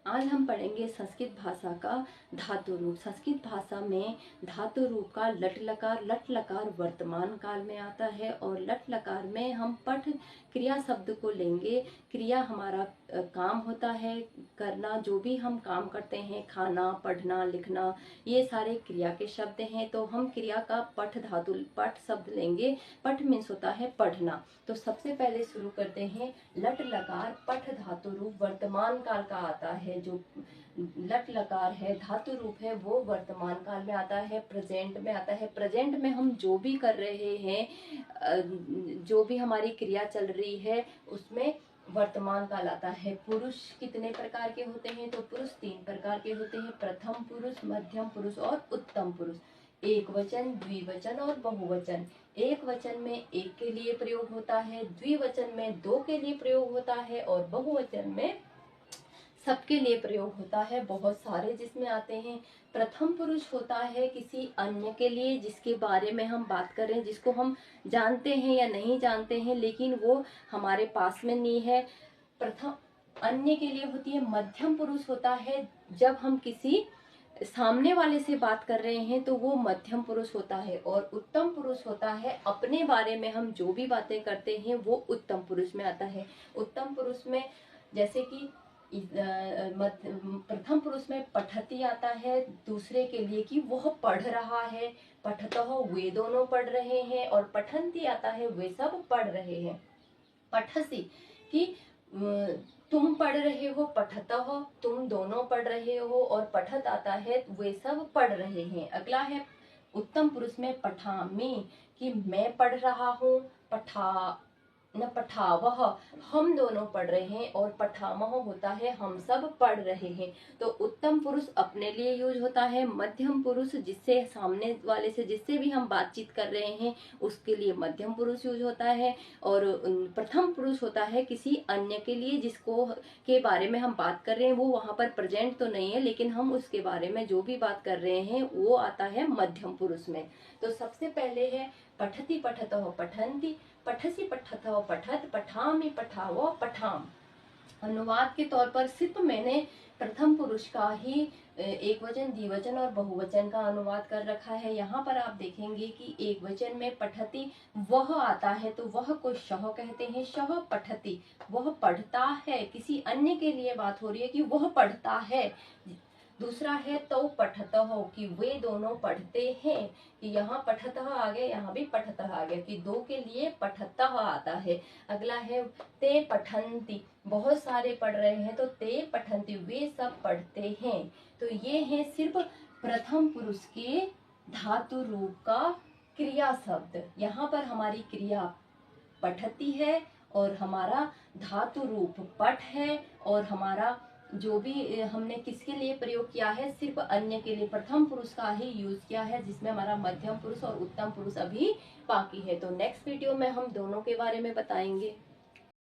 आज हम पढ़ेंगे संस्कृत भाषा का धातु रूप। संस्कृत भाषा में धातु रूप का लट लकार, लट लकार वर्तमान काल में आता है और लट लकार में हम पठ क्रिया शब्द को लेंगे। क्रिया हमारा काम होता है करना, जो भी हम काम करते हैं, खाना, पढ़ना, लिखना, ये सारे क्रिया के शब्द हैं। तो हम क्रिया का पठ धातु पठ शब्द लेंगे। पठ मीन्स होता है पढ़ना। तो सबसे पहले शुरू करते हैं। लट लकार पठ धातु रूप वर्तमान काल का आता है। जो लट लकार है धातु रूप है वो वर्तमान काल में आता है, प्रेजेंट में आता है। प्रेजेंट में हम जो भी कर रहे हैं, जो भी हमारी क्रिया चल रही है, उसमें वर्तमान काल आता है। पुरुष कितने प्रकार के होते हैं? तो पुरुष 3 प्रकार के होते हैं। प्रथम पुरुष, मध्यम पुरुष और उत्तम पुरुष। एक वचन, द्विवचन और बहुवचन। एक वचन में एक के लिए प्रयोग होता है, द्विवचन में 2 के लिए प्रयोग होता है और बहुवचन में सबके लिए प्रयोग होता है। बहुत सारे जिसमें आते हैं। प्रथम पुरुष होता है किसी अन्य के लिए, जिसके बारे में हम बात करें, जिसको हम जानते हैं या नहीं जानते हैं लेकिन वो हमारे पास में नहीं है, प्रथम अन्य के लिए होती है। मध्यम पुरुष होता है जब हम किसी सामने वाले से बात कर रहे हैं तो वो मध्यम पुरुष होता है। और उत्तम पुरुष होता है अपने बारे में हम जो भी बातें करते हैं वो उत्तम पुरुष में आता है। उत्तम पुरुष में जैसे कि प्रथम पुरुष में पठती आता है दूसरे के लिए कि वह पढ़ रहा है, पठतः वे दोनों पढ़ रहे हैं, और पठंती आता है वे सब पढ़ रहे हैं। पठसी कि तुम पढ़ रहे हो, पठतः तुम दोनों पढ़ रहे हो, और पठत आता है वे सब पढ़ रहे हैं। अगला है उत्तम पुरुष में पठामी कि मैं पढ़ रहा हूँ, पठा न पठावह हम दोनों पढ़ रहे हैं, और पठामह होता है हम सब पढ़ रहे हैं। तो उत्तम पुरुष अपने लिए यूज होता है। मध्यम पुरुष जिससे सामने वाले से जिससे भी हम बातचीत कर रहे हैं उसके लिए मध्यम पुरुष यूज होता है। और प्रथम पुरुष होता है किसी अन्य के लिए जिसको के बारे में हम बात कर रहे हैं, वो वहां पर प्रेजेंट तो नहीं है लेकिन हम उसके बारे में जो भी बात कर रहे हैं वो आता है मध्यम पुरुष में। तो सबसे पहले है पठति पठतः पठन्ति, पठसी पठतः पठत, पठामि पठावो पठाम। अनुवाद के तौर पर सिर्फ मैंने प्रथम पुरुष का ही एक वचन, द्विवचन और बहुवचन का अनुवाद कर रखा है। यहाँ पर आप देखेंगे कि एक वचन में पठती वह आता है तो वह को शह कहते हैं। शह पठती वह पढ़ता है, किसी अन्य के लिए बात हो रही है कि वह पढ़ता है। दूसरा है तो पठतः कि वे दोनों पढ़ते हैं, कि यहाँ पठतः आ गया, यहाँ भी पठतः आ गया, कि 2 के लिए पठतः आता है। अगला है ते पठन्ति बहुत सारे पढ़ रहे हैं तो ते पठन्ति वे सब पढ़ते हैं। तो ये है सिर्फ प्रथम पुरुष के धातु रूप का क्रिया शब्द। यहाँ पर हमारी क्रिया पठती है और हमारा धातु रूप पठ है, और हमारा जो भी हमने किसके लिए प्रयोग किया है, सिर्फ अन्य के लिए प्रथम पुरुष का ही यूज किया है, जिसमें हमारा मध्यम पुरुष और उत्तम पुरुष अभी बाकी है। तो नेक्स्ट वीडियो में हम दोनों के बारे में बताएंगे।